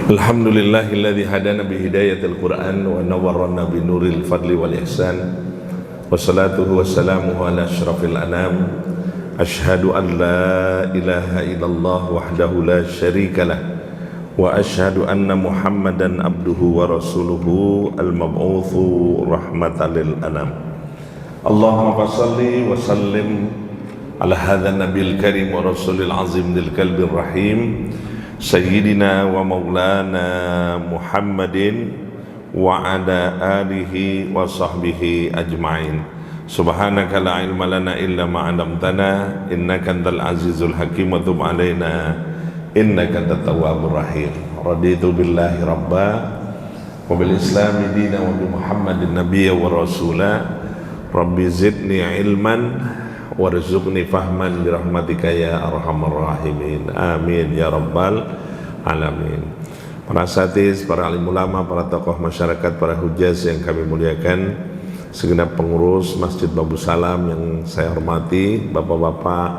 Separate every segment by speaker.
Speaker 1: Alhamdulillahilladzi hadana bihidayatil Qur'an wa nawwarana binuril fadli wal ihsan. Wassalatuhu wassalamuhu ala asyrafil anam. Ashhadu an la ilaha illallah wahdahu la syarikalah wa ashhadu anna Muhammadan abduhu wa rasuluhu al-mab'utsu rahmatan lil anam. Allahumma shalli wa sallim ala hadzal nabiyil karim wa rasulil azim dil qalbir rahim Sayyidina wa maulana Muhammadin wa ala alihi wa sahbihi ajma'in. Subhanaka la ilma lana illa ma 'allamtana innaka antal azizul hakim wa tub 'alaina innaka antat tawwabur rahim. Raditu billahi rabba wa bil islami dina wa bi Muhammadin nabiyya wa rasula. Rabbi zidni ilman warzuqni fahman birahmatika ya arhamar rahimin. Amin ya rabbal alamin. Para asatiz, para alim ulama, para tokoh masyarakat, para hujjaz yang kami muliakan, segenap pengurus Masjid Babu Salam yang saya hormati, bapak-bapak,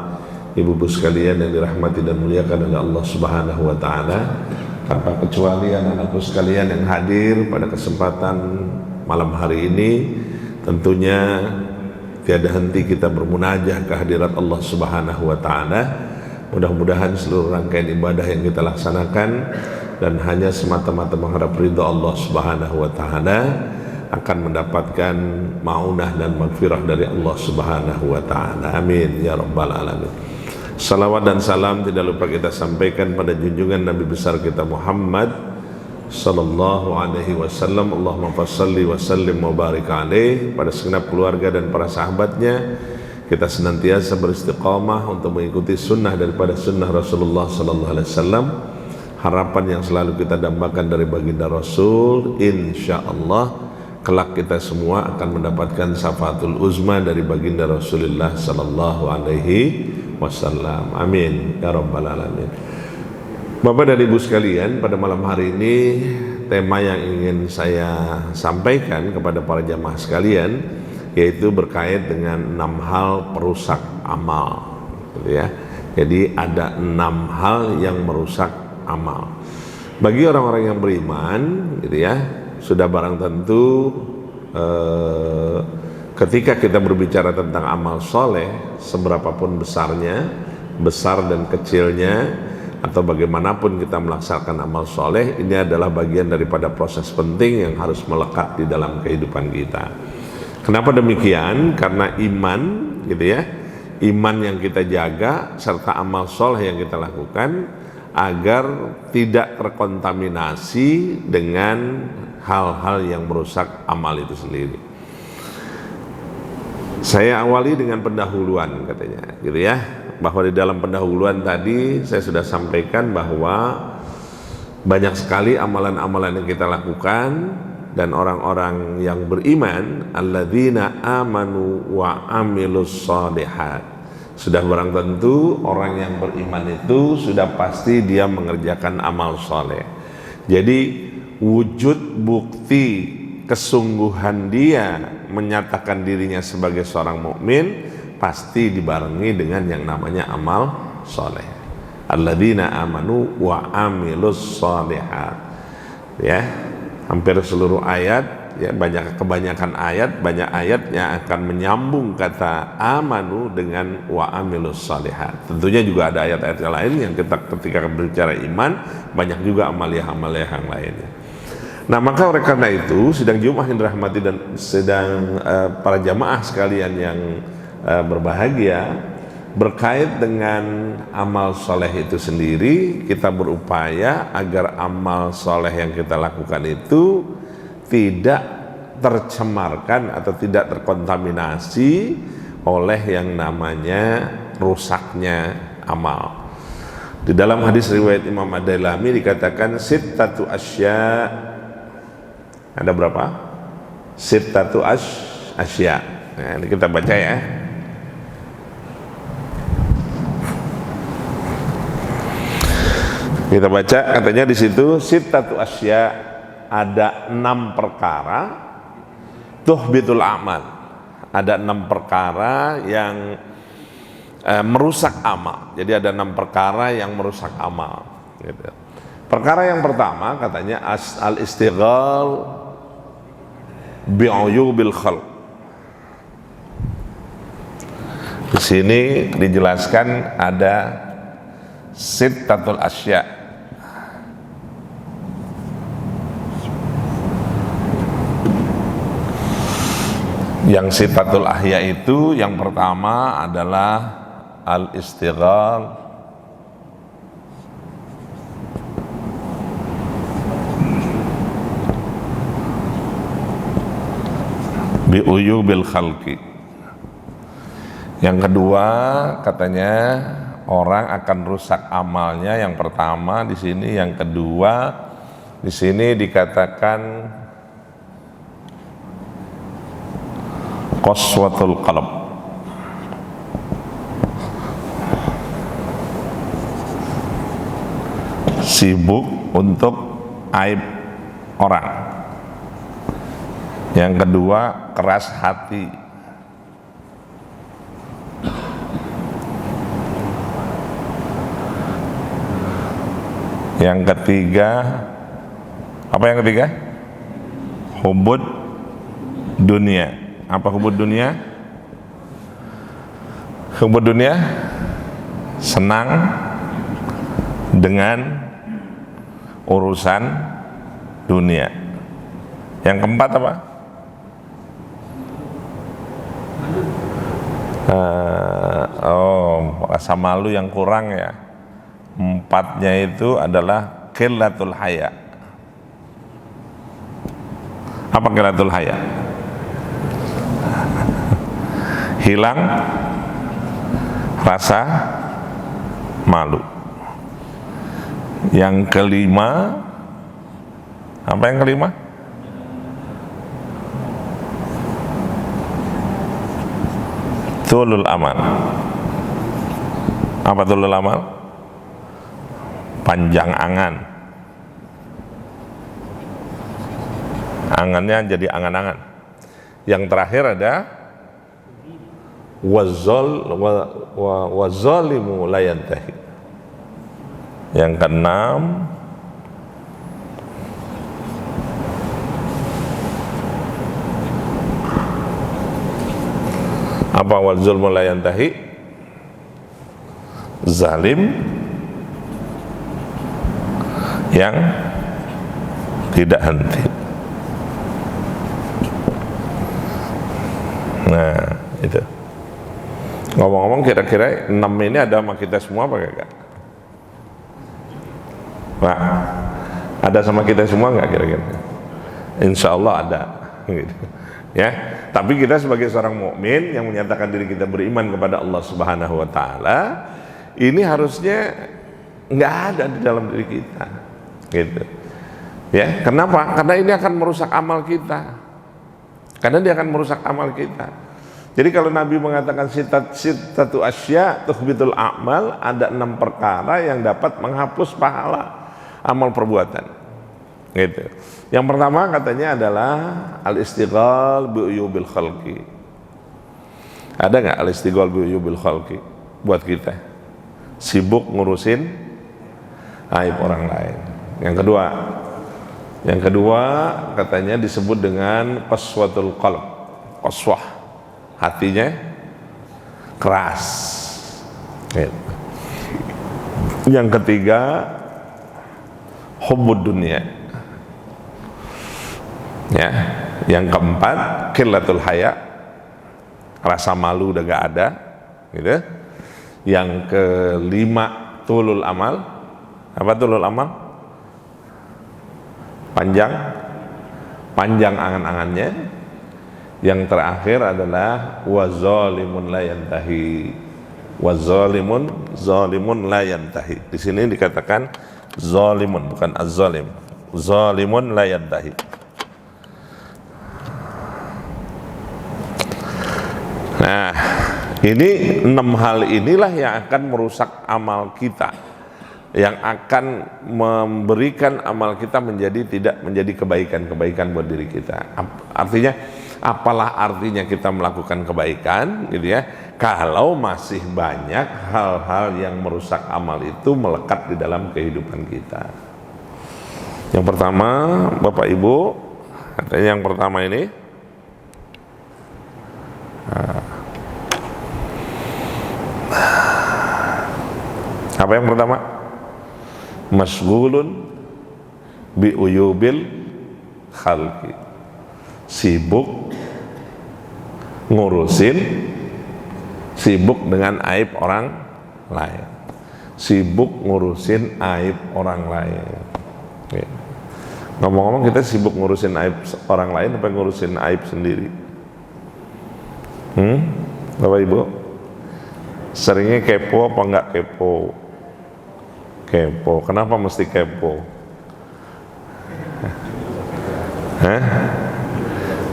Speaker 1: ibu-ibu sekalian yang dirahmati dan muliakan oleh Allah Subhanahu wa taala, tanpa kecuali anak-anakku sekalian yang hadir pada kesempatan malam hari ini, tentunya tiada henti kita bermunajah kehadirat Allah Subhanahu wa taala. Mudah-mudahan seluruh rangkaian ibadah yang kita laksanakan dan hanya semata-mata mengharap ridha Allah Subhanahu wa taala akan mendapatkan maunah dan maghfirah dari Allah Subhanahu wa taala. Amin ya rabbal alamin. Salawat dan salam tidak lupa kita sampaikan pada junjungan Nabi besar kita Muhammad sallallahu alaihi wasallam. Allahumma fassalli wa sallim wa barik alaih. Pada segenap keluarga dan para sahabatnya, kita senantiasa beristiqamah untuk mengikuti sunnah daripada sunnah Rasulullah sallallahu alaihi wasallam. Harapan yang selalu kita dambakan dari baginda Rasul, insyaallah kelak kita semua akan mendapatkan syafaatul uzma dari baginda Rasulullah sallallahu alaihi wasallam. Amin ya rabbal alamin. Bapak dan Ibu sekalian, pada malam hari ini tema yang ingin saya sampaikan kepada para jamaah sekalian yaitu berkait dengan 6 hal perusak amal, gitu ya. Jadi ada 6 hal yang merusak amal. Bagi orang-orang yang beriman, gitu ya, sudah barang tentu ketika kita berbicara tentang amal soleh, seberapapun besarnya, besar dan kecilnya, atau bagaimanapun kita melaksanakan amal soleh, ini adalah bagian daripada proses penting yang harus melekat di dalam kehidupan kita. Kenapa demikian? Karena iman, gitu ya, iman yang kita jaga serta amal soleh yang kita lakukan agar tidak terkontaminasi dengan hal-hal yang merusak amal itu sendiri. Saya awali dengan pendahuluan katanya, gitu ya. Bahwa di dalam pendahuluan tadi saya sudah sampaikan bahwa banyak sekali amalan-amalan yang kita lakukan, dan orang-orang yang beriman, alladzina amanu wa amilus shalihat, sudah barang tentu orang yang beriman itu sudah pasti dia mengerjakan amal soleh. Jadi wujud bukti kesungguhan dia menyatakan dirinya sebagai seorang mukmin pasti dibarengi dengan yang namanya amal soleh. Alladzina amanu wa amilus shalihat. Ya, hampir seluruh ayat, ya, kebanyakan ayat, banyak ayatnya akan menyambung kata amanu dengan wa amilus shalihat. Tentunya juga ada ayat-ayat yang lain yang ketika berbicara iman banyak juga amaliyah-amaliyah yang lainnya. Nah, maka oleh karena itu sidang Jumat yang dirahmati dan sedang para jamaah sekalian yang berbahagia, berkait dengan amal soleh itu sendiri, kita berupaya agar amal soleh yang kita lakukan itu tidak tercemarkan atau tidak terkontaminasi oleh yang namanya rusaknya amal. Di dalam hadis riwayat Imam Ad-Dailami dikatakan sittatu asya. Ada berapa? Sittatu asya. Nah, ini kita baca ya. Kita baca, katanya di situ sittatu asya, ada 6 perkara tuhbitul amal, ada 6 perkara yang merusak amal. Jadi ada 6 perkara yang merusak amal gitu. Perkara yang pertama katanya al-istighal bi'uyubil khalq. Di sini dijelaskan ada sittatul asya. Yang sittatul ahya itu yang pertama adalah al-istighal bi'uyubil khalqi. Yang kedua katanya orang akan rusak amalnya. Yang pertama di sini, yang kedua di sini dikatakan qaswatul qalb. Sibuk untuk aib orang. Yang kedua keras hati. Yang ketiga, apa yang ketiga? Hubud dunia. Apa hubud dunia? Hubud dunia senang dengan urusan dunia. Yang keempat apa? Rasa malu yang kurang ya. Empatnya itu adalah qillatul haya. Apa qillatul haya? Hilang rasa malu. Yang kelima, apa yang kelima? Tulul amal. Apa tulul amal? Panjang angan. Angannya jadi angan-angan. Yang terakhir ada wazalimu la yantahi. Yang keenam apa? Wal zulmu la yantahi, zalim yang tidak henti. Nah itu. Ngomong-ngomong, kira-kira 6 ini ada sama kita semua apa enggak? Pak, ada sama kita semua nggak kira-kira? Insya Allah ada, gitu. Ya. Tapi kita sebagai seorang mukmin yang menyatakan diri kita beriman kepada Allah Subhanahu Wa Taala, ini harusnya nggak ada di dalam diri kita, gitu. Ya, kenapa? Karena ini akan merusak amal kita. Karena dia akan merusak amal kita. Jadi kalau Nabi mengatakan sittatu asya tuhbitul a'mal, ada 6 perkara yang dapat menghapus pahala amal perbuatan, gitu. Yang pertama katanya adalah al-istighal bi'uyubil khalqi. Ada nggak al-istighal bi'uyubil khalqi buat kita? Sibuk ngurusin aib orang lain. Yang kedua katanya disebut dengan qaswatul qalb. Qaswah, hatinya keras, gitu. Yang ketiga hubbud dunia, ya. Yang keempat qillatul haya, rasa malu udah gak ada, gitu. Yang kelima tulul amal. Apa tulul amal? Panjang angan-angannya. Yang terakhir adalah wazalimun la yantahi. Zalimun la yantahi. Di sini dikatakan zalimun, bukan az-zalim. Zalimun la yantahi. Nah, ini 6 hal inilah yang akan merusak amal kita, yang akan memberikan amal kita menjadi tidak menjadi kebaikan buat diri kita. Artinya apalah artinya kita melakukan kebaikan gitu ya, kalau masih banyak hal-hal yang merusak amal itu melekat di dalam kehidupan kita. Yang pertama, Bapak Ibu, katanya yang pertama ini apa yang pertama? Masghulun bi uyubil khalqi, sibuk dengan aib orang lain, sibuk ngurusin aib orang lain. Ngomong-ngomong, kita sibuk ngurusin aib orang lain apa ngurusin aib sendiri? Bapak Ibu, seringnya kepo apa enggak kepo? Kepo. Kenapa mesti kepo?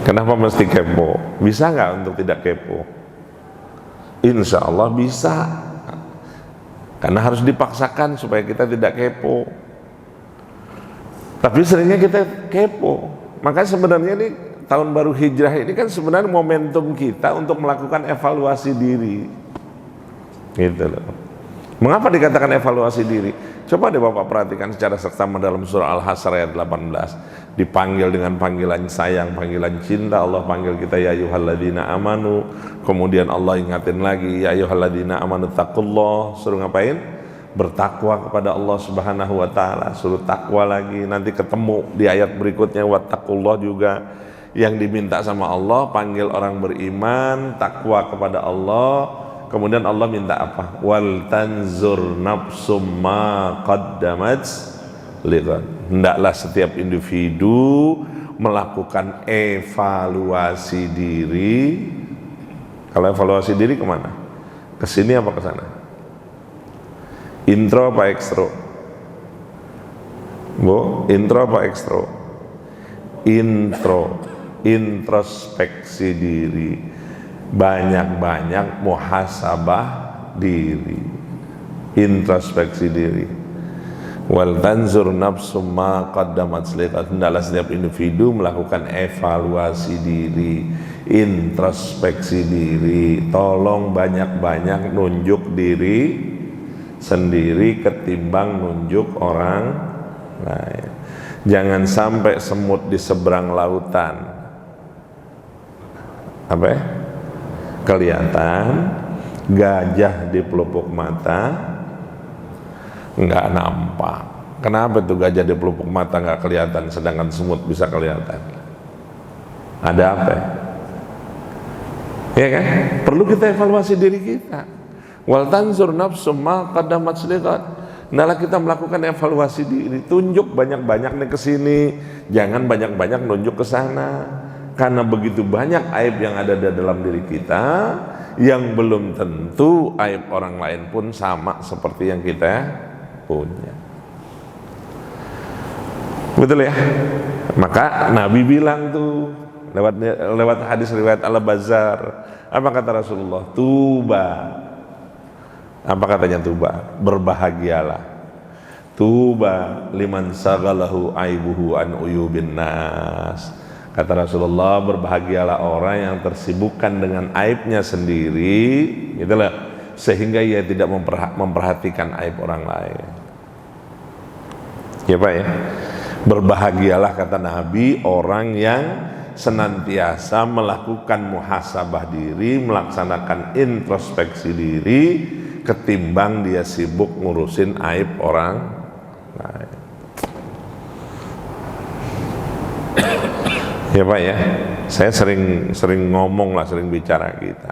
Speaker 1: Kenapa mesti kepo? Bisa nggak untuk tidak kepo? Insya Allah bisa, karena harus dipaksakan supaya kita tidak kepo. Tapi seringnya kita kepo. Makanya sebenarnya ini tahun baru hijrah ini kan sebenarnya momentum kita untuk melakukan evaluasi diri, gitu loh. Mengapa dikatakan evaluasi diri? Coba deh Bapak perhatikan secara seksama dalam surah Al-Hasyr ayat 18. Dipanggil dengan panggilan sayang, panggilan cinta. Allah panggil kita ya ayyuhalladzina amanu. Kemudian Allah ingatin lagi ya ayyuhalladzina amanu taqullah. Suruh ngapain? Bertakwa kepada Allah Subhanahu wa taala. Suruh takwa lagi. Nanti ketemu di ayat berikutnya wattaqullah juga. Yang diminta sama Allah, panggil orang beriman, takwa kepada Allah. Kemudian Allah minta apa? Wal tanzur nafsum ma qaddamat lighad. Hendaklah setiap individu melakukan evaluasi diri. Kalau evaluasi diri kemana? Ke sini apa ke sana? Intro apa ekstro? Bu, intro apa ekstro? Intro, introspeksi diri. Banyak-banyak muhasabah diri, introspeksi diri. Wal tanzur nafsum ma qaddamat lighad. Hendaklah setiap individu melakukan evaluasi diri, introspeksi diri. Tolong banyak-banyak nunjuk diri sendiri ketimbang nunjuk orang lain. Jangan sampai semut di seberang lautan apa ya? Kelihatan, gajah di pelupuk mata nggak nampak. Kenapa tuh gajah di pelupuk mata nggak kelihatan sedangkan semut bisa kelihatan? Ada apa ya kan? Perlu kita evaluasi diri kita. Wal tanzur nafsum ma qaddamat lighad. Hendaklah kita melakukan evaluasi diri. Tunjuk banyak-banyak nih ke sini, jangan banyak-banyak nunjuk ke sana. Karena begitu banyak aib yang ada di dalam diri kita, yang belum tentu aib orang lain pun sama seperti yang kita punya. Betul ya? Maka Nabi bilang tuh lewat hadis riwayat Al-Bazzar, apa kata Rasulullah? Tuba. Apa katanya tuba? Berbahagialah. Tuba liman sagalahu aibuhu an uyubin nas. Kata Rasulullah, berbahagialah orang yang tersibukkan dengan aibnya sendiri, gitulah, sehingga ia tidak memperhatikan aib orang lain. Ya Pak ya. Berbahagialah kata Nabi orang yang senantiasa melakukan muhasabah diri, melaksanakan introspeksi diri, ketimbang dia sibuk ngurusin aib orang lain. Ya Pak ya, saya sering ngomong lah, sering bicara kita.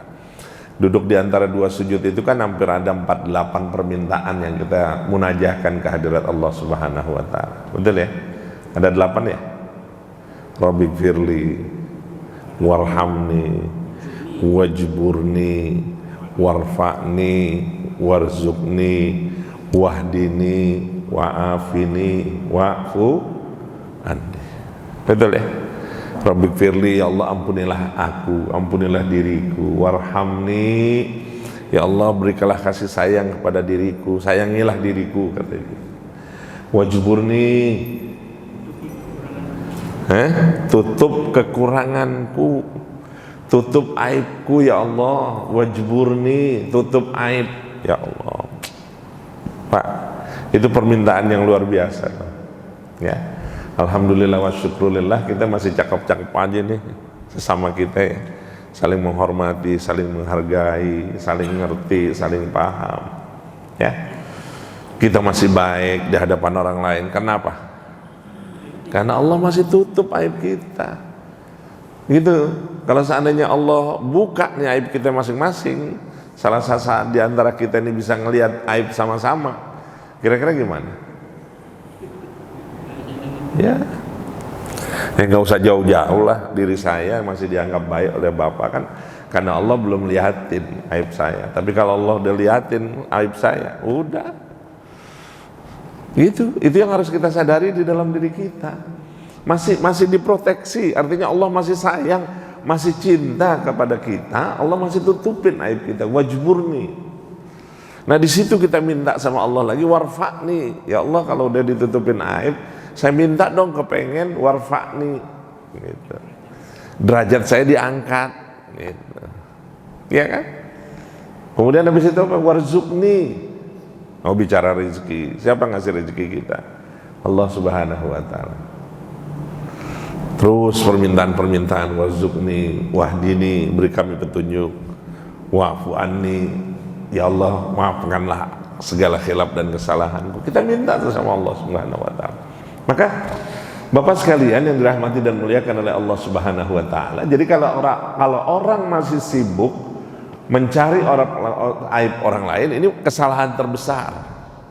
Speaker 1: Duduk di antara dua sujud itu kan hampir ada 48 permintaan yang kita munajahkan ke hadirat Allah Subhanahu wa taala. Betul ya? Ada 8 ya? Rabbighfirli warhamni wajburni warfa'ni warzuqni wahdini wa'afini wa'fu anni. Betul ya? Rabbighfirli, ya Allah ampunilah aku, ampunilah diriku. Warhamni, ya Allah berikanlah kasih sayang kepada diriku, sayangilah diriku, katanya. Wajburni, tutup kekuranganku. tutup aibku ya Allah, wajburni, tutup aib ya Allah. Pak, itu permintaan yang luar biasa ya. Alhamdulillah wa syukrulillah, kita masih cakep-cakep aja nih sesama kita ya, saling menghormati, saling menghargai, saling ngerti, saling paham ya. Kita masih baik di hadapan orang lain. Kenapa? Karena Allah masih tutup aib kita gitu. Kalau seandainya Allah buka nih aib kita masing-masing, salah satu di antara kita ini bisa ngelihat aib sama-sama, kira-kira gimana? Ya nggak usah jauh-jauh lah, diri saya masih dianggap baik oleh Bapak kan karena Allah belum lihatin aib saya. Tapi kalau Allah udah lihatin aib saya, udah gitu. Itu yang harus kita sadari di dalam diri kita. Masih diproteksi, artinya Allah masih sayang, masih cinta kepada kita. Allah masih tutupin aib kita, wajburni. Nah di situ kita minta sama Allah lagi, warfa'ni. Ya Allah, kalau udah ditutupin aib, saya minta dong kepengen warfa'ni gitu. Derajat saya diangkat gitu. Iya kan? Kemudian habis itu apa? Warzuqni. Mau bicara rezeki, siapa ngasih rezeki kita? Allah Subhanahu wa taala. Terus permintaan-permintaan, warzuqni, wahdini, beri kami petunjuk, wa'fu anni, ya Allah maafkanlah segala khilaf dan kesalahanku. Kita minta sama Allah Subhanahu wa taala. Maka Bapak sekalian yang dirahmati dan muliakan oleh Allah Subhanahu wa taala, jadi kalau orang masih sibuk mencari aib orang lain, ini kesalahan terbesar.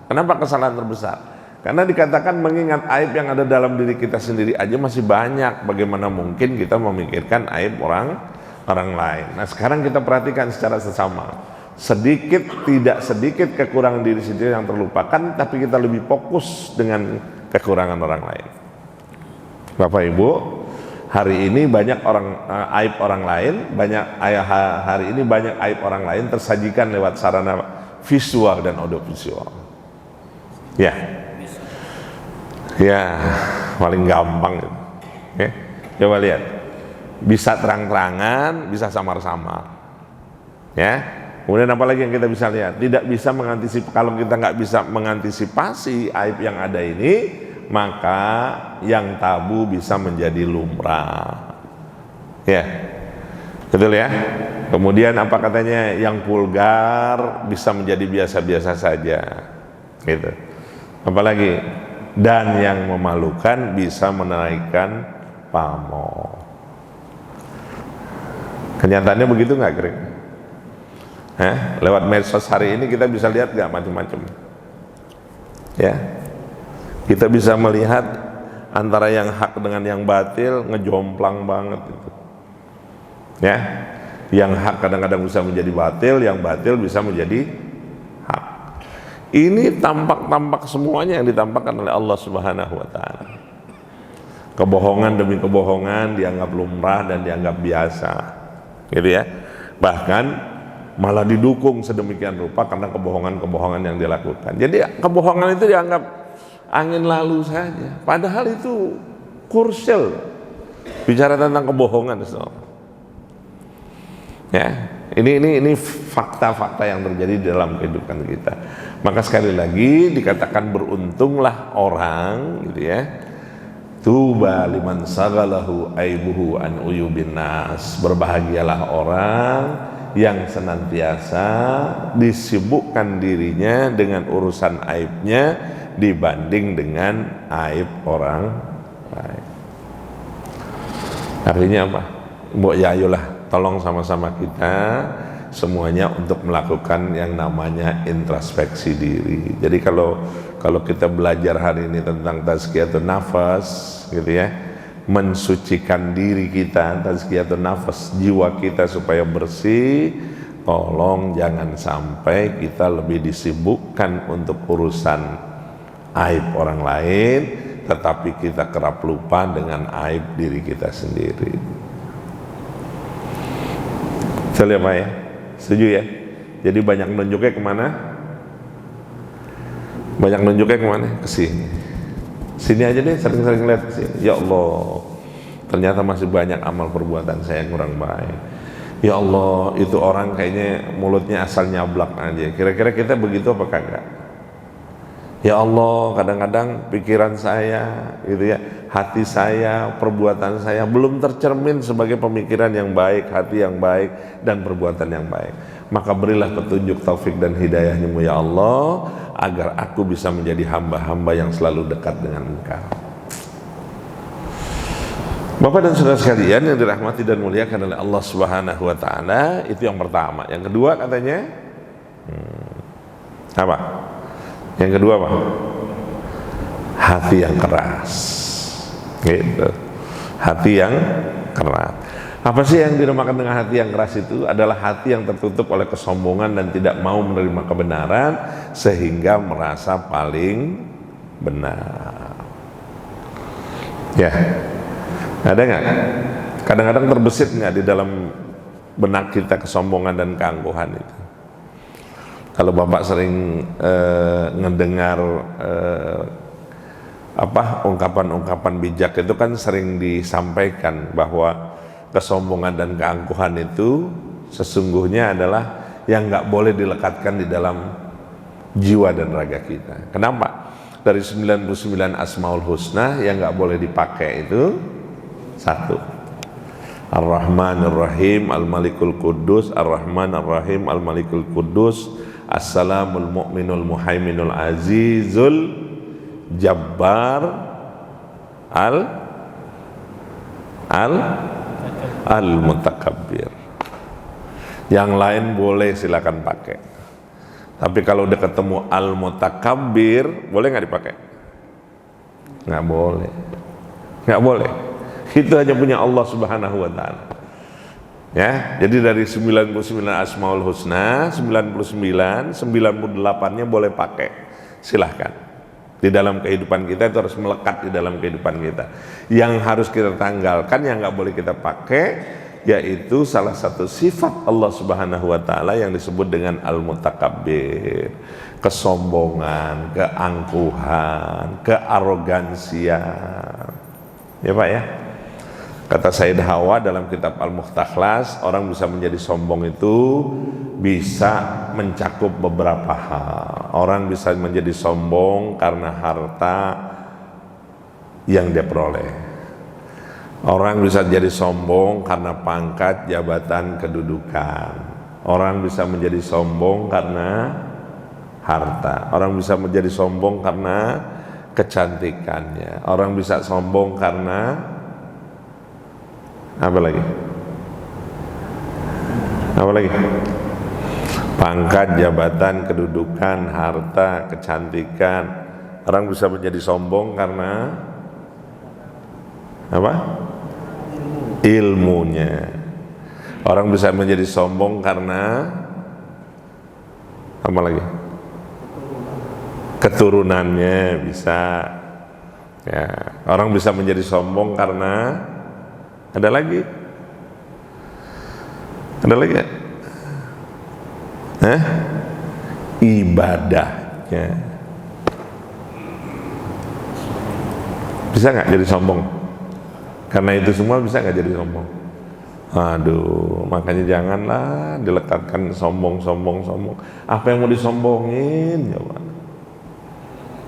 Speaker 1: Kenapa kesalahan terbesar? Karena dikatakan mengingat aib yang ada dalam diri kita sendiri aja masih banyak. Bagaimana mungkin kita memikirkan aib orang lain? Nah sekarang kita perhatikan secara sesama. Tidak sedikit kekurangan diri sendiri yang terlupakan, tapi kita lebih fokus dengan kekurangan orang lain. Bapak Ibu, hari ini banyak aib orang lain, hari ini banyak aib orang lain tersajikan lewat sarana visual dan audiovisual. Ya, paling gampang gitu. Coba lihat, bisa terang-terangan, bisa samar-samar. Ya, kemudian apa lagi yang kita bisa lihat? Tidak bisa mengantisipasi. Kalau kita nggak bisa mengantisipasi aib yang ada ini, maka yang tabu bisa menjadi lumrah. Ya, betul ya. Kemudian apa katanya? Yang vulgar bisa menjadi biasa-biasa saja. Gitu. Apalagi? Dan yang memalukan bisa menaikkan pamor. Kenyataannya begitu nggak, Kring? Lewat medsos hari ini kita bisa lihat nggak macam-macam. Ya, kita bisa melihat antara yang hak dengan yang batil ngejomplang banget itu. Ya, yang hak kadang-kadang bisa menjadi batil, yang batil bisa menjadi hak. Ini tampak semuanya yang ditampakkan oleh Allah Subhanahu wa taala. Kebohongan demi kebohongan dianggap lumrah dan dianggap biasa. Gitu ya. Bahkan malah didukung sedemikian rupa karena kebohongan-kebohongan yang dilakukan. Jadi kebohongan itu dianggap angin lalu saja. Padahal itu kursil. Bicara tentang kebohongan, ya, ini fakta-fakta yang terjadi di dalam kehidupan kita. Maka sekali lagi dikatakan beruntunglah orang, gitu ya. Tuba liman sagalahu aibuhu an uyubin nas. Berbahagialah orang yang senantiasa disibukkan dirinya dengan urusan aibnya dibanding dengan aib orang lain. Artinya apa? Mbok ya ayolah, tolong sama-sama kita semuanya untuk melakukan yang namanya introspeksi diri. Jadi kalau kita belajar hari ini tentang tazkiyatun nafas, gitu ya, mensucikan diri kita, tazkiyatun nafas, jiwa kita supaya bersih. Tolong jangan sampai kita lebih disibukkan untuk urusan aib orang lain, tetapi kita kerap lupa dengan aib diri kita sendiri. Saya lihat Pak ya, setuju ya? Jadi banyak nunjuknya kemana? Banyak nunjuknya kemana? Ke sini. Sini aja deh, sering-sering lihat ke sini. Ya Allah, ternyata masih banyak amal perbuatan saya yang kurang baik. Ya Allah, itu orang kayaknya mulutnya asal nyablak aja. Kira-kira kita begitu apa kagak? Ya Allah, kadang-kadang pikiran saya, gitu ya, hati saya, perbuatan saya belum tercermin sebagai pemikiran yang baik, hati yang baik, dan perbuatan yang baik. Maka berilah petunjuk, taufik dan hidayah-Mu ya Allah, agar aku bisa menjadi hamba-hamba yang selalu dekat dengan Engkau. Bapak dan saudara sekalian yang dirahmati dan muliakan oleh Allah Subhanahu wa taala, itu yang pertama. Yang kedua katanya apa? Yang kedua apa? Hati yang keras. Gitu. Hati yang keras. Apa sih yang dinamakan dengan hati yang keras itu? Adalah hati yang tertutup oleh kesombongan dan tidak mau menerima kebenaran sehingga merasa paling benar. Ya. Ada nggak? Kadang-kadang terbesit nggak di dalam benak kita kesombongan dan keangkuhan itu? Kalau Bapak sering ngedengar ungkapan-ungkapan bijak itu kan sering disampaikan bahwa kesombongan dan keangkuhan itu sesungguhnya adalah yang nggak boleh dilekatkan di dalam jiwa dan raga kita. Kenapa? Dari 99 Asmaul Husna yang nggak boleh dipakai itu satu, Ar-Rahmanir Rahim, Al-Malikul Quddus, Ar-Rahman Ar-Rahim, Al-Malikul Quddus, As-Salamul Mu'minul Muhaiminul Azizul Jabbar Al-Mutakabbir. Yang lain boleh silakan pakai. Tapi kalau udah ketemu Al-Mutakabbir, boleh nggak dipakai? Nggak boleh. Nggak boleh. Itu hanya punya Allah Subhanahu wa taala. Ya, jadi dari 99 Asmaul Husna, 98-nya boleh pakai. Silahkan. Di dalam kehidupan kita itu harus melekat di dalam kehidupan kita. Yang harus kita tanggalkan, yang nggak boleh kita pakai, yaitu salah satu sifat Allah Subhanahu wa taala yang disebut dengan Al-Mutakabbir. Kesombongan, keangkuhan, kearogansian. Ya Pak ya. Kata Sayyid Hawa dalam kitab Al-Mukhtakhlas, orang bisa menjadi sombong itu bisa mencakup beberapa hal. Orang bisa menjadi sombong karena harta yang dia peroleh. Orang bisa jadi sombong karena pangkat, jabatan, kedudukan. Orang bisa menjadi sombong karena harta. Orang bisa menjadi sombong karena kecantikannya. Orang bisa sombong karena apa lagi? Pangkat, jabatan, kedudukan, harta, kecantikan. Orang bisa menjadi sombong karena apa? Ilmunya. Orang bisa menjadi sombong karena apa lagi? Keturunannya bisa. Ya, orang bisa menjadi sombong karena ada lagi ya? Ibadahnya. Bisa nggak jadi sombong? Karena itu semua bisa nggak jadi sombong? Aduh, makanya janganlah dilekatkan sombong. Apa yang mau disombongin? Coba.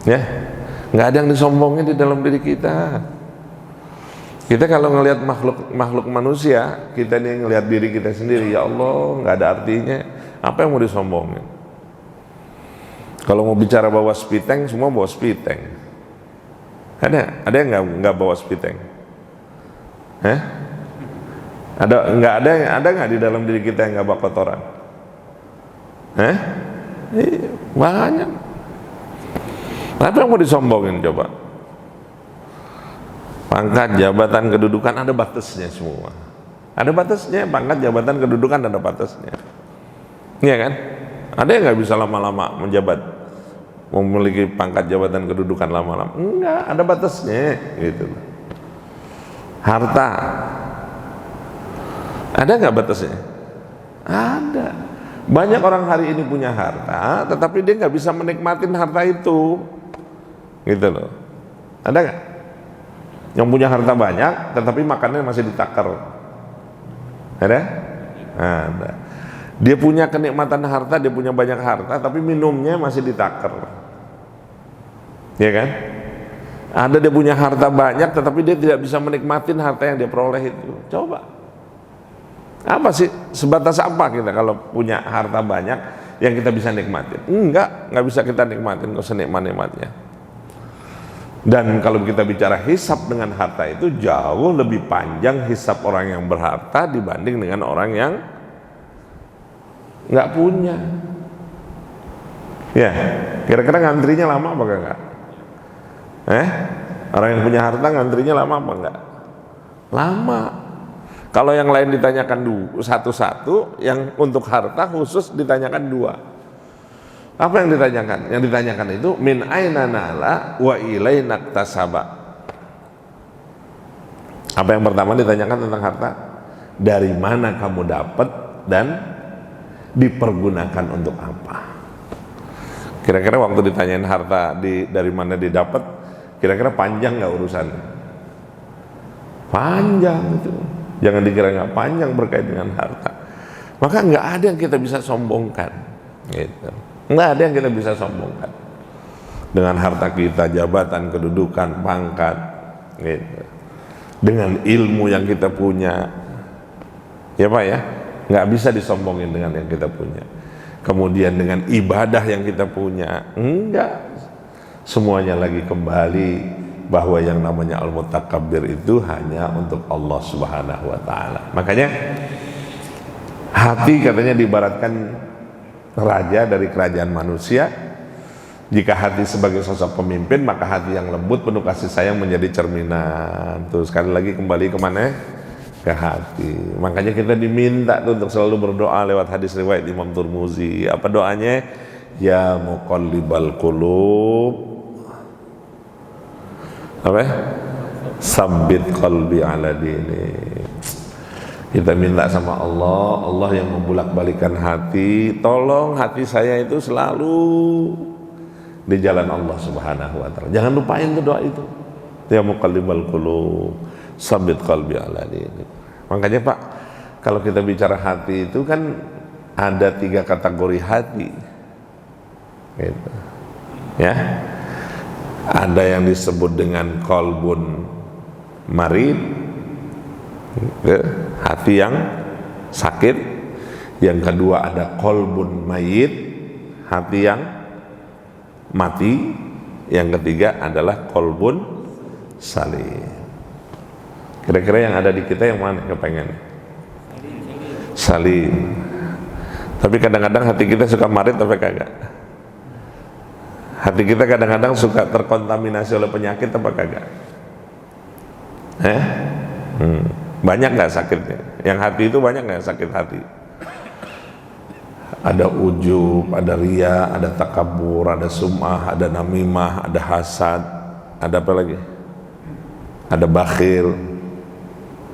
Speaker 1: Ya, nggak ada yang disombongin di dalam diri kita. Kita kalau ngelihat makhluk manusia, kita nih ngelihat diri kita sendiri, ya Allah, nggak ada artinya. Apa yang mau disombongin? Kalau mau bicara bawa spiteng, semua bawa spiteng. Ada yang nggak bawa spiteng? Ada nggak di dalam diri kita yang nggak bawa kotoran? Banyak. Apa yang mau disombongin coba? Pangkat, jabatan, kedudukan ada batasnya semua. Ada batasnya, pangkat, jabatan, kedudukan ada batasnya. Iya kan? Ada yang nggak bisa lama-lama menjabat, memiliki pangkat, jabatan, kedudukan lama-lama? Enggak, ada batasnya, gitu. Harta, ada nggak batasnya? Ada. Banyak orang hari ini punya harta, tetapi dia nggak bisa menikmatin harta itu, gitu loh. Ada nggak? Yang punya harta banyak, tetapi makannya masih ditakar. Ada? Ada. Dia punya kenikmatan harta, dia punya banyak harta, tapi minumnya masih ditaker. Ya kan? Ada dia punya harta banyak, tetapi dia tidak bisa menikmatin harta yang dia peroleh itu. Coba. Apa sih, sebatas apa kita kalau punya harta banyak yang kita bisa nikmatin? Enggak bisa kita nikmatin kok senikmat-nikmatnya. Dan kalau kita bicara hisab dengan harta itu jauh lebih panjang hisab orang yang berharta dibanding dengan orang yang nggak punya. Ya, kira-kira ngantrinya lama apa enggak? Orang yang punya harta ngantrinya lama apa enggak? Lama. Kalau yang lain ditanyakan satu-satu, yang untuk harta khusus ditanyakan dua. Apa yang ditanyakan? Yang ditanyakan itu min aina nala wa ilaina iktasaba. Apa yang pertama ditanyakan tentang harta? Dari mana kamu dapat dan dipergunakan untuk apa? Kira-kira waktu ditanyain harta dari mana didapat, kira-kira panjang nggak urusannya? Panjang itu. Jangan dikira nggak panjang berkait dengan harta. Maka nggak ada yang kita bisa sombongkan. Gitu. Nggak ada yang kita bisa sombongkan. Dengan harta kita, jabatan, kedudukan, pangkat, gitu. Dengan ilmu yang kita punya, ya Pak ya, nggak bisa disombongin dengan yang kita punya. Kemudian dengan ibadah yang kita punya, enggak. Semuanya lagi kembali bahwa yang namanya al-mutakabbir itu hanya untuk Allah Subhanahu wa ta'ala. Makanya hati katanya diibaratkan raja dari kerajaan manusia. Jika hati sebagai sosok pemimpin, maka hati yang lembut penuh kasih sayang menjadi cerminan. Terus sekali lagi kembali kemana? Ke hati. Makanya kita diminta tuh untuk selalu berdoa lewat hadis riwayat Imam Tirmidzi. Apa doanya? Ya muqallibal qulub, apa? Sabbit qalbi ala dini. Kita minta sama Allah, Allah yang membulak-balikan hati, tolong hati saya itu selalu di jalan Allah Subhanahu wa ta'ala. Jangan lupain tuh doa itu. Ya muqallibal qulub, sabbit qalbi ala dini. Makanya Pak, kalau kita bicara hati itu kan ada 3 kategori hati. Gitu. Ya. Ada yang disebut dengan qalbun marid, hati yang sakit. Yang kedua ada qalbun mayit, hati yang mati. Yang ketiga adalah qalbun salim. Kira-kira yang ada di kita yang mana kepengen? Salim. Tapi kadang-kadang hati kita suka marid tapi kagak. Hati kita kadang-kadang suka terkontaminasi oleh penyakit apa kagak? Banyak nggak sakitnya? Yang hati itu banyak nggak sakit hati? Ada ujub, ada riya, ada takabur, ada sum'ah, ada namimah, ada hasad, ada apa lagi? Ada bakhil,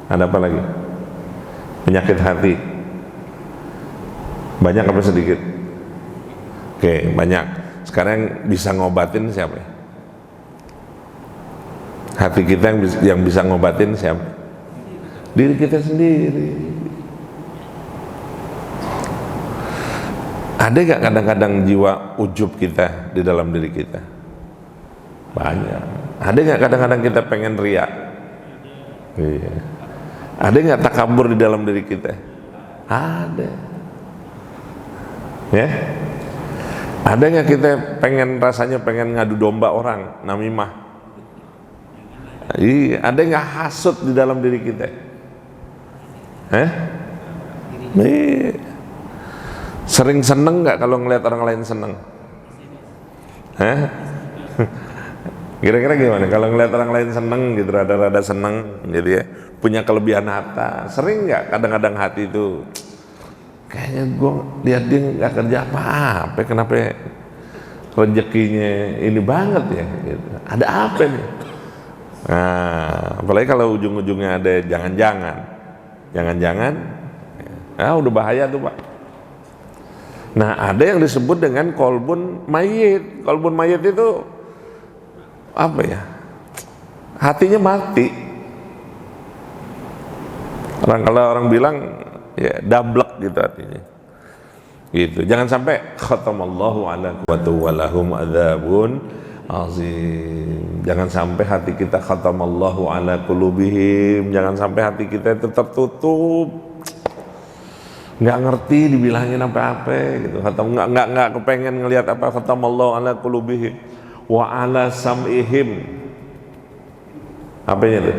Speaker 1: ada apa lagi? Penyakit hati. Banyak apa sedikit? Oke, banyak. Sekarang bisa ngobatin siapa? Hati kita yang bisa ngobatin siapa? Diri kita sendiri. Ada gak kadang-kadang jiwa ujub kita di dalam diri kita? Banyak. Ada gak kadang-kadang kita pengen riak? Iya. Ada gak takabur di dalam diri kita? Ada. Ya. Ada nggak kita rasanya pengen ngadu domba orang, namimah? Ada nggak hasut di dalam diri kita? Sering seneng nggak kalau ngelihat orang lain seneng? Kira-kira gimana? Kalau ngelihat orang lain seneng gitu, rada-rada seneng gitu ya, punya kelebihan harta, sering nggak kadang-kadang hati itu? Kayaknya gue lihat dia nggak kerja apa-apa, kenapa rezekinya ini banget ya? Gitu. Ada apa nih? Nah, apalagi kalau ujung-ujungnya ada jangan-jangan, udah bahaya tuh Pak. Nah, ada yang disebut dengan qalbun mayit. Qalbun mayit itu apa ya? Hatinya mati. Kalau orang bilang ya dablek gitu artinya. Gitu. Jangan sampai khatamallahu ala qulubi wa lahum adzabun azim. Jangan sampai hati kita khatamallahu ala qulubihim, jangan sampai hati kita itu tertutup. Nggak ngerti dibilangin apa-apa gitu. Nggak kepengen ngelihat apa khatamallahu ala qulubihim wa ala sam'ihim. Apanya itu?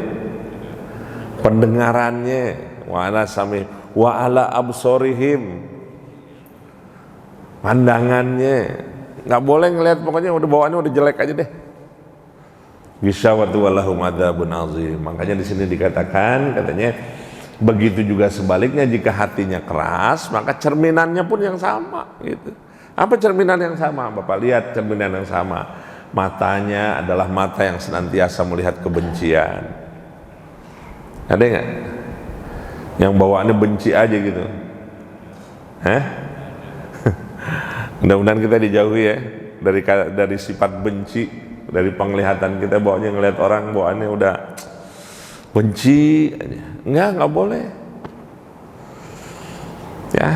Speaker 1: Pendengarannya, wa ala sam'ihim wa ala absorihim. Pandangannya nggak boleh ngelihat, pokoknya udah bawaannya udah jelek aja deh. Gisawatu walahum adzabun azim. Makanya di sini dikatakan, katanya begitu juga sebaliknya, jika hatinya keras maka cerminannya pun yang sama gitu. Apa cerminan yang sama? Bapak lihat cerminan yang sama. Matanya adalah mata yang senantiasa melihat kebencian. Ada nggak yang bawaannya benci aja gitu? Mudah-mudahan kita dijauhi ya dari sifat benci, dari penglihatan kita bawaannya ngelihat orang bawaannya udah benci aja. Enggak boleh. Ya,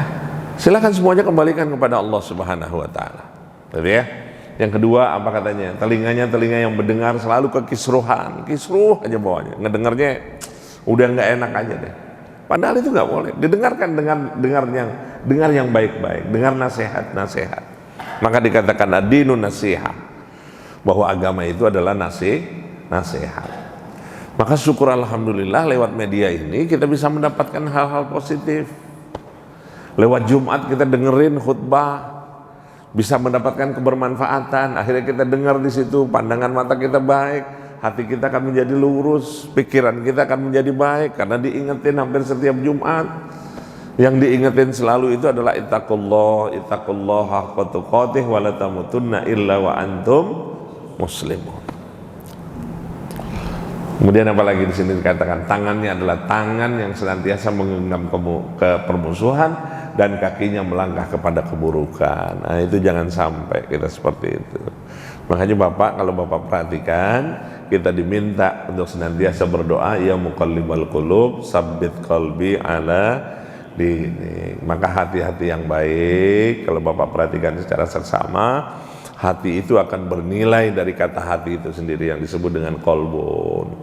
Speaker 1: silakan semuanya kembalikan kepada Allah Subhanahu wa taala. Gitu ya. Yang kedua apa katanya? Telinganya telinga yang mendengar selalu kekisruhan, kisruh aja bawaannya. Ngedengarnya udah nggak enak aja deh. Padahal itu nggak boleh. Didengarkan dengar yang baik-baik, dengar nasihat. Maka dikatakan ad-dinun nasihat, bahwa agama itu adalah nasihat. Maka syukur alhamdulillah lewat media ini kita bisa mendapatkan hal-hal positif. Lewat Jumat kita dengerin khutbah, bisa mendapatkan kebermanfaatan. Akhirnya kita dengar di situ, pandangan mata kita baik. Hati kita akan menjadi lurus, pikiran kita akan menjadi baik karena diingetin hampir setiap Jumat. Yang diingetin selalu itu adalah ittaqullah haqqa tuqatih wa la tamutunna illa wa antum muslimun. Kemudian apalagi di sini dikatakan tangannya adalah tangan yang senantiasa menggenggam permusuhan dan kakinya melangkah kepada keburukan. Nah, itu jangan sampai kita seperti itu. Makanya Bapak, kalau Bapak perhatikan, kita diminta untuk senantiasa berdoa, ya muqallibal qulub, sabbit qalbi ala dinik. Maka hati-hati yang baik, kalau Bapak perhatikan secara seksama, hati itu akan bernilai dari kata hati itu sendiri yang disebut dengan kolbun.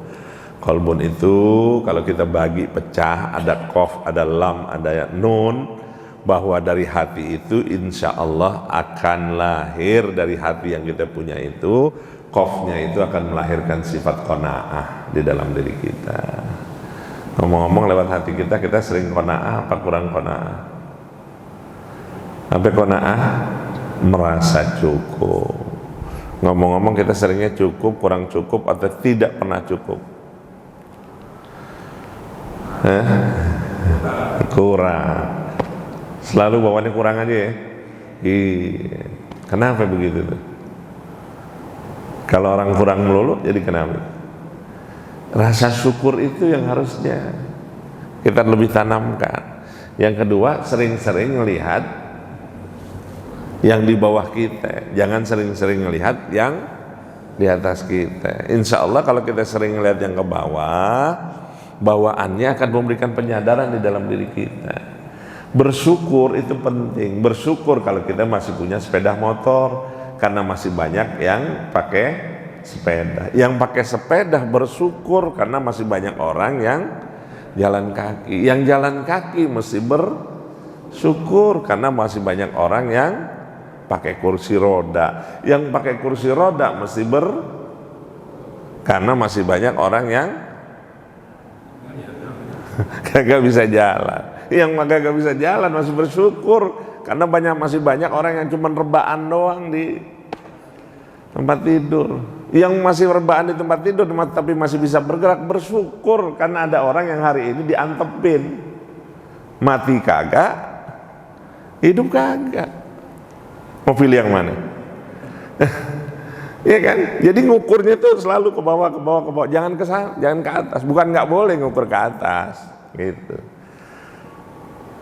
Speaker 1: Kolbun itu kalau kita bagi pecah, ada qaf, ada lam, ada nun, bahwa dari hati itu insya Allah akan lahir dari hati yang kita punya itu, qafnya itu akan melahirkan sifat qanaah di dalam diri kita. Ngomong-ngomong lewat hati kita sering qanaah apa kurang qanaah? Apa qanaah? Merasa cukup. Ngomong-ngomong kita seringnya cukup, kurang cukup, atau tidak pernah cukup? Kurang. Selalu bawaannya kurang aja ya. Iya. Kenapa begitu tuh? Kalau orang kurang melulu jadi kenapa? Rasa syukur itu yang harusnya kita lebih tanamkan. Yang kedua, sering-sering melihat yang di bawah kita, jangan sering-sering melihat yang di atas kita. Insya Allah kalau kita sering melihat yang ke bawah, bawaannya akan memberikan penyadaran di dalam diri kita. Bersyukur itu penting. Bersyukur kalau kita masih punya sepeda motor, karena masih banyak yang pakai sepeda. Yang pakai sepeda bersyukur karena masih banyak orang yang jalan kaki. Yang jalan kaki mesti bersyukur karena masih banyak orang yang pakai kursi roda. Yang pakai kursi roda mesti karena masih banyak orang yang kagak bisa jalan. Yang kagak bisa jalan masih bersyukur karena masih banyak orang yang cuma rebaan doang di tempat tidur. Yang masih rebaan di tempat tidur tapi masih bisa bergerak, bersyukur karena ada orang yang hari ini diantepin. Mati kagak, hidup kagak. Mau pilih yang mana? Iya kan? Jadi ngukurnya tuh selalu ke bawah, jangan ke sana, jangan ke atas. Bukan nggak boleh ngukur ke atas, gitu.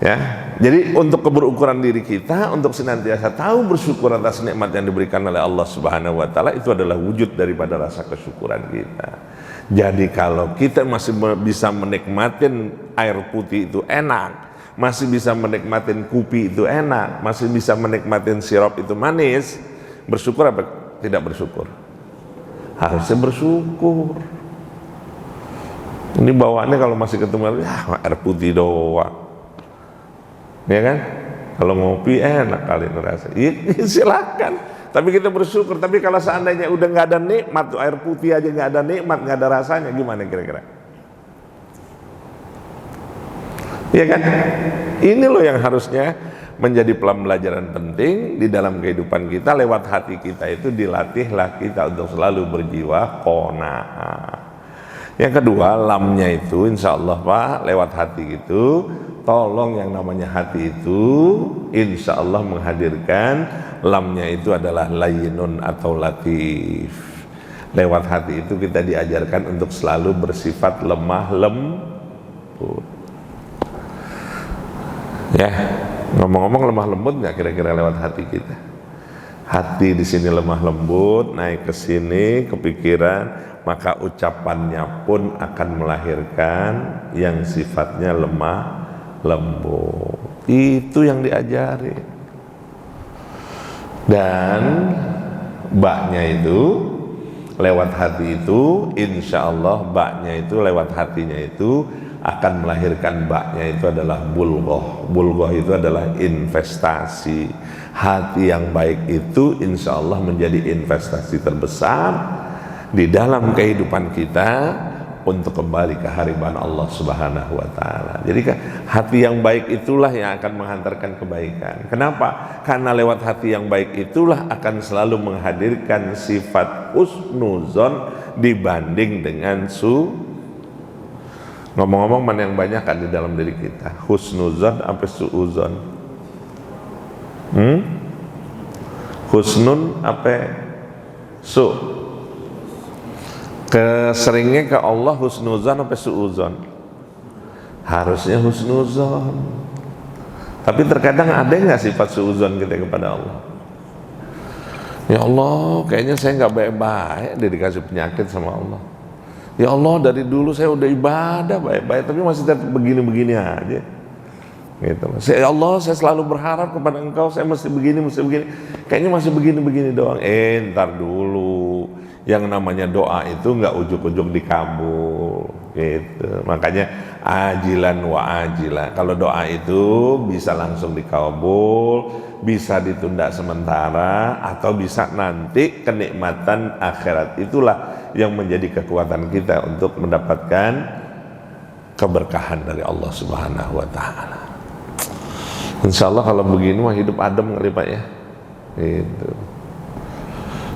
Speaker 1: Ya, jadi untuk keberukuran diri kita, untuk senantiasa tahu bersyukur atas nikmat yang diberikan oleh Allah Subhanahu wa taala, itu adalah wujud daripada rasa kesyukuran kita. Jadi kalau kita masih bisa menikmatin air putih itu enak, masih bisa menikmatin kopi itu enak, masih bisa menikmatin sirup itu manis, bersyukur apa tidak bersyukur? Harusnya bersyukur. Ini bawaannya kalau masih ketemu air putih doang, ya kan? Kalau ngopi enak kali ngerasa, ya, silakan. Tapi kita bersyukur. Tapi kalau seandainya udah nggak ada nikmat, air putih aja nggak ada nikmat, nggak ada rasanya, gimana kira-kira? Ya kan? Ini loh yang harusnya menjadi pembelajaran penting di dalam kehidupan kita. Lewat hati kita itu dilatihlah kita untuk selalu berjiwa qanaah. Yang kedua, lamnya itu insya Allah Pak, lewat hati itu, tolong yang namanya hati itu insya Allah menghadirkan lamnya itu adalah layyinun atau latif. Lewat hati itu kita diajarkan untuk selalu bersifat lemah lembut. Ya, ngomong-ngomong lemah lembut nggak kira-kira lewat hati kita? Hati di sini lemah lembut, naik ke sini kepikiran, maka ucapannya pun akan melahirkan yang sifatnya lemah lembut. Itu yang diajari. Dan baknya itu lewat hati itu, insya Allah baknya itu lewat hatinya itu akan melahirkan baknya itu adalah bulghoh. Bulghoh itu adalah investasi. Hati yang baik itu insya Allah menjadi investasi terbesar di dalam kehidupan kita untuk kembali ke hariban Allah Subhanahu wa Ta'ala. Jadi hati yang baik itulah yang akan menghantarkan kebaikan. Kenapa? Karena lewat hati yang baik itulah akan selalu menghadirkan sifat husnuzon dibanding dengan ngomong-ngomong mana yang banyak kan di dalam diri kita, husnuzon apa suuzon? Husnun apa su? Keseringnya ke Allah husnuzon apa suuzon? Harusnya husnuzon. Tapi terkadang ada nggak sifat suuzon kita kepada Allah? Ya Allah, kayaknya saya nggak baik-baik, dia dikasih penyakit sama Allah. Ya Allah, dari dulu saya udah ibadah baik-baik, tapi masih tetap begini-begini aja. Gitu. Ya Allah, saya selalu berharap kepada Engkau, saya mesti begini, kayaknya masih begini-begini doang. Ntar dulu, yang namanya doa itu nggak ujuk-ujuk dikabul, gitu. Makanya ajilan wa ajilan. Kalau doa itu bisa langsung dikabul, bisa ditunda sementara, atau bisa nanti kenikmatan akhirat. Itulah yang menjadi kekuatan kita untuk mendapatkan keberkahan dari Allah Subhanahu wa Ta'ala. Insya Allah kalau begini mah hidup adem kali Pak ya, gitu.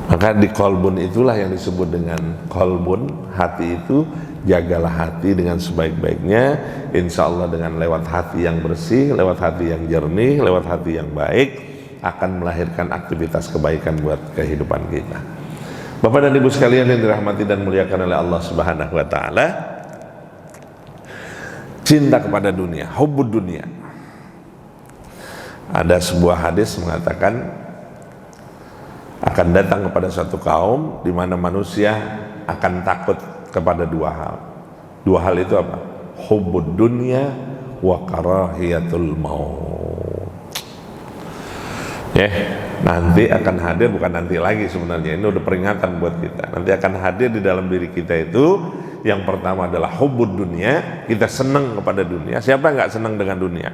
Speaker 1: Maka di kolbun itulah yang disebut dengan kolbun, hati itu. Jagalah hati dengan sebaik-baiknya, insya Allah dengan lewat hati yang bersih, lewat hati yang jernih, lewat hati yang baik akan melahirkan aktivitas kebaikan buat kehidupan kita. Bapak dan Ibu sekalian yang dirahmati dan muliakan oleh Allah Subhanahu wa Ta'ala, cinta kepada dunia, hubbud dunia. Ada sebuah hadis mengatakan akan datang kepada suatu kaum di mana manusia akan takut kepada dua hal. Dua hal itu apa? Hubbud dunya wa karahiyatul maut. Nanti akan hadir, bukan nanti lagi sebenarnya, ini udah peringatan buat kita. Nanti akan hadir di dalam diri kita itu yang pertama adalah hubbud dunya, kita senang kepada dunia. Siapa yang nggak senang dengan dunia?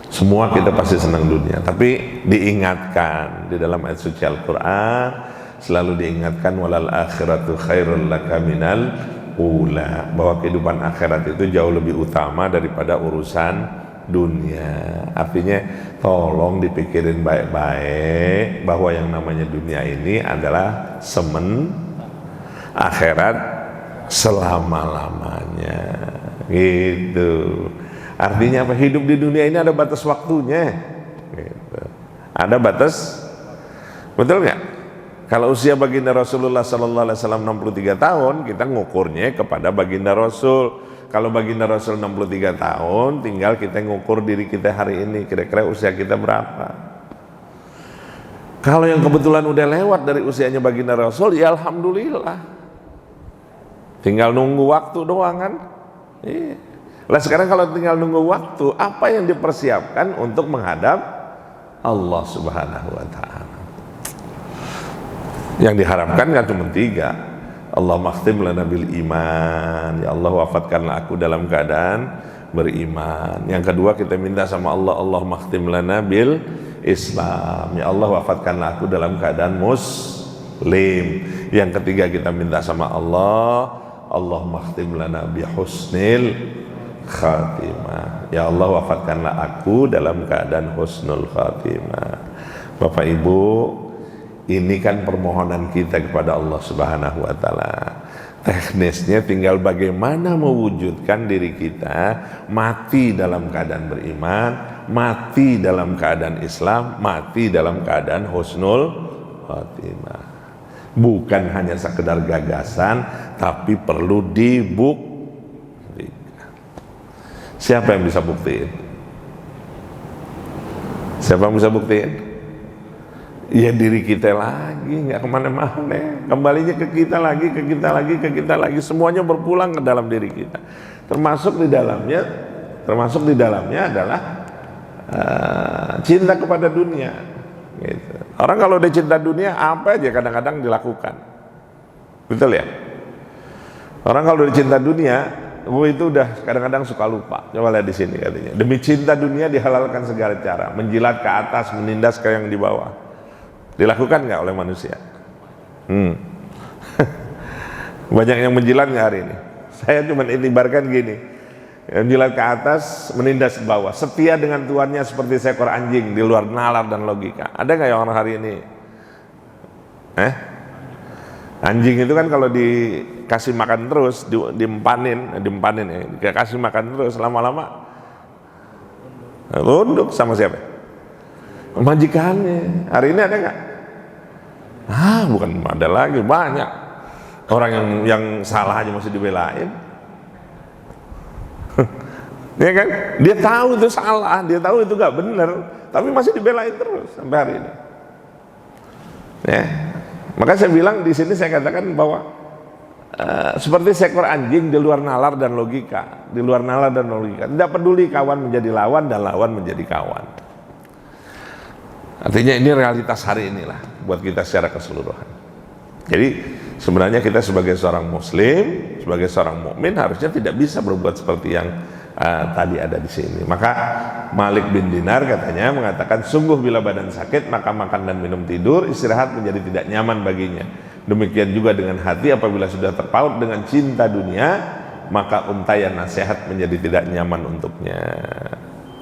Speaker 1: Semua kita pasti senang dunia, tapi diingatkan di dalam ayat suci Al-Quran selalu diingatkan walal akhiratu khairul laka minal ula, bahwa kehidupan akhirat itu jauh lebih utama daripada urusan dunia. Artinya tolong dipikirin baik-baik bahwa yang namanya dunia ini adalah semen, akhirat selama-lamanya, gitu. Artinya apa? Hidup di dunia ini ada batas waktunya, gitu. Ada batas, betul nggak? Kalau usia baginda Rasulullah Sallallahu Alaihi Wasallam 63 tahun, kita ngukurnya kepada baginda Rasul. Kalau baginda Rasul 63 tahun, tinggal kita ngukur diri kita hari ini, kira-kira usia kita berapa. Kalau yang kebetulan udah lewat dari usianya baginda Rasul, ya alhamdulillah. Tinggal nunggu waktu doang kan. Iya. Lah sekarang kalau tinggal nunggu waktu, apa yang dipersiapkan untuk menghadap Allah Subhanahu wa taala? Yang diharapkan kan cuma 3. Allah makhtim lana bil iman. Ya Allah, wafatkanlah aku dalam keadaan beriman. Yang kedua kita minta sama Allah, Allah makhtim lana bil Islam. Ya Allah, wafatkanlah aku dalam keadaan muslim. Yang ketiga kita minta sama Allah, Allah makhtim lana bi husnil khatimah. Ya Allah, wafatkanlah aku dalam keadaan husnul khatimah. Bapak Ibu, ini kan permohonan kita kepada Allah Subhanahu wa taala. Teknisnya tinggal bagaimana mewujudkan diri kita mati dalam keadaan beriman, mati dalam keadaan Islam, mati dalam keadaan husnul khatimah. Bukan hanya sekedar gagasan, tapi perlu dibuktikan. Siapa yang bisa buktiin? Siapa yang bisa buktiin? Ya diri kita lagi, nggak kemana-mana, kembalinya ke kita lagi, ke kita lagi, ke kita lagi, semuanya berpulang ke dalam diri kita. Termasuk di dalamnya adalah cinta kepada dunia. Gitu. Orang kalau udah cinta dunia, apa aja kadang-kadang dilakukan, betul ya? Orang kalau udah cinta dunia, itu udah kadang-kadang suka lupa. Coba lihat di sini katanya, demi cinta dunia dihalalkan segala cara, menjilat ke atas, menindas ke yang di bawah. Dilakukan nggak oleh manusia? Banyak yang menjilat nggak hari ini? Saya cuma itibarkan gini, menjilat ke atas, menindas ke bawah, setia dengan tuannya seperti seekor anjing di luar nalar dan logika. Ada nggak yang orang hari ini? Anjing itu kan kalau dikasih makan terus, dimpanin ya, dikasih makan terus, lama-lama tunduk sama siapa? Majikannya. Hari ini ada nggak? Bukan ada lagi, banyak orang yang salah aja masih dibelain. Ya kan? Dia tahu itu salah, dia tahu itu nggak benar, tapi masih dibelain terus sampai hari ini. Ya, maka saya bilang di sini, saya katakan bahwa seperti seekor anjing di luar nalar dan logika, di luar nalar dan logika. Tidak peduli kawan menjadi lawan dan lawan menjadi kawan. Artinya ini realitas hari inilah buat kita secara keseluruhan. Jadi sebenarnya kita sebagai seorang muslim, sebagai seorang mukmin harusnya tidak bisa berbuat seperti yang tadi ada di sini. Maka Malik bin Dinar katanya mengatakan, sungguh bila badan sakit maka makan dan minum tidur, istirahat menjadi tidak nyaman baginya. Demikian juga dengan hati, apabila sudah terpaut dengan cinta dunia, maka untayan nasihat menjadi tidak nyaman untuknya.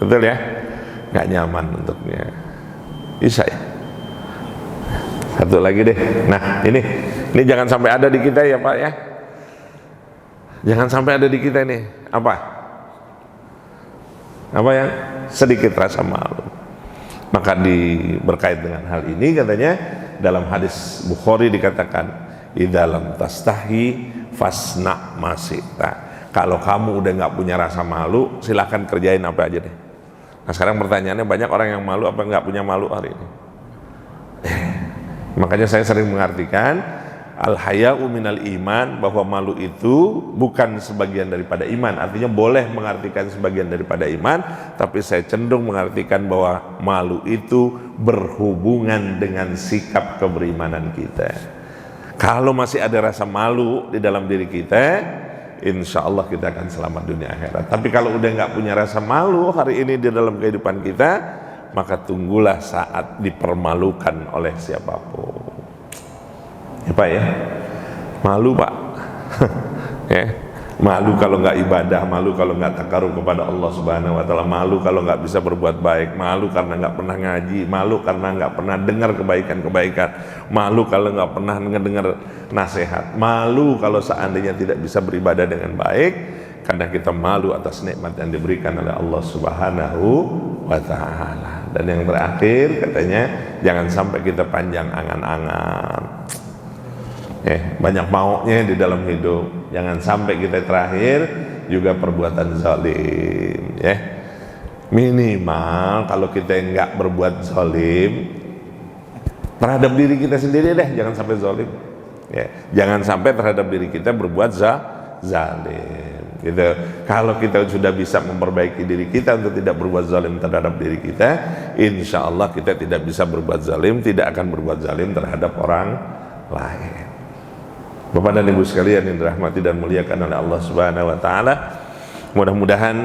Speaker 1: Betul ya? Nggak nyaman untuknya. Bisa ya? Satu lagi deh. Nah ini jangan sampai ada di kita ya Pak ya. Jangan sampai ada di kita ini. Apa yang sedikit rasa malu. Maka berkait dengan hal ini katanya dalam hadis Bukhari dikatakan, idza lam tastahi fasna masita. Kalau kamu udah nggak punya rasa malu, silahkan kerjain apa aja deh. Nah sekarang pertanyaannya, banyak orang yang malu apa nggak punya malu hari ini? Makanya saya sering mengartikan al-haya'u minal iman, bahwa malu itu bukan sebagian daripada iman. Artinya boleh mengartikan sebagian daripada iman, tapi saya cenderung mengartikan bahwa malu itu berhubungan dengan sikap keberimanan kita. Kalau masih ada rasa malu di dalam diri kita, insya Allah kita akan selamat dunia akhirat. Tapi kalau udah nggak punya rasa malu hari ini di dalam kehidupan kita, maka tunggulah saat dipermalukan oleh siapapun. Ya Pak ya, malu Pak. Ya, malu kalau nggak ibadah, malu kalau nggak takarub kepada Allah Subhanahu Wa Taala, malu kalau nggak bisa berbuat baik, malu karena nggak pernah ngaji, malu karena nggak pernah dengar kebaikan-kebaikan, malu kalau nggak pernah mendengar nasihat, malu kalau seandainya tidak bisa beribadah dengan baik, karena kita malu atas nikmat yang diberikan oleh Allah Subhanahu Wa Taala. Dan yang terakhir katanya, jangan sampai kita panjang angan-angan. Banyak maunya di dalam hidup. Jangan sampai kita terakhir juga perbuatan zalim. Minimal kalau kita nggak berbuat zalim terhadap diri kita sendiri deh, jangan sampai zalim. Jangan sampai terhadap diri kita berbuat zalim. Gitu. Kalau kita sudah bisa memperbaiki diri kita untuk tidak berbuat zalim terhadap diri kita, insya Allah kita tidak bisa berbuat zalim, tidak akan berbuat zalim terhadap orang lain. Bapak dan Ibu sekalian yang dirahmati dan muliakan oleh Allah Subhanahu wa taala, mudah-mudahan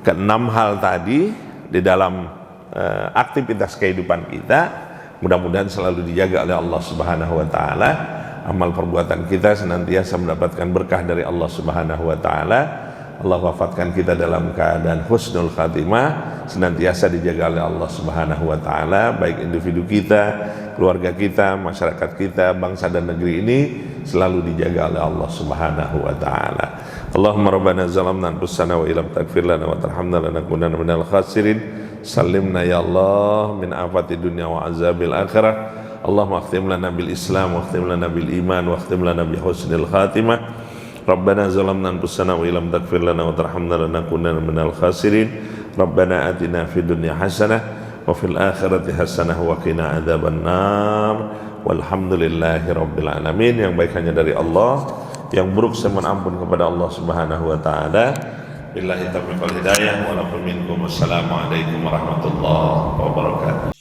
Speaker 1: keenam hal tadi di dalam aktivitas kehidupan kita mudah-mudahan selalu dijaga oleh Allah Subhanahu wa taala. Amal perbuatan kita senantiasa mendapatkan berkah dari Allah Subhanahu wa taala. Allah wafatkan kita dalam keadaan husnul khatimah, senantiasa dijaga oleh Allah Subhanahu wa taala, baik individu kita, keluarga kita, masyarakat kita, bangsa dan negeri ini selalu dijaga oleh Allah Subhanahu wa taala. Allahumma rabbana zalamna anfusana wa illam taghfir lana wa tarhamna lanakunanna minal khasirin. Salimna ya Allah min afati dunya wa azabil akhirah. Allahumma akhtim lana bil Islam wa akhtim lana bil iman wa akhtim lana bi husnil khatimah. Rabbana zalamna anfusana wa illam taghfir lana wa tarhamna lanakunanna minal khasirin. Rabbana atina fid dunya hasanah wa fil akhirati hasanah wa qina adzabannar. Walhamdulillahi rabbil alamin. Yang baik hanya dari Allah, yang buruk saya mohon ampun kepada Allah Subhanahu wa taala. Billahi taufiq wal hidayah wa lakum minkum. Wassalamualaikum warahmatullahi wabarakatuh.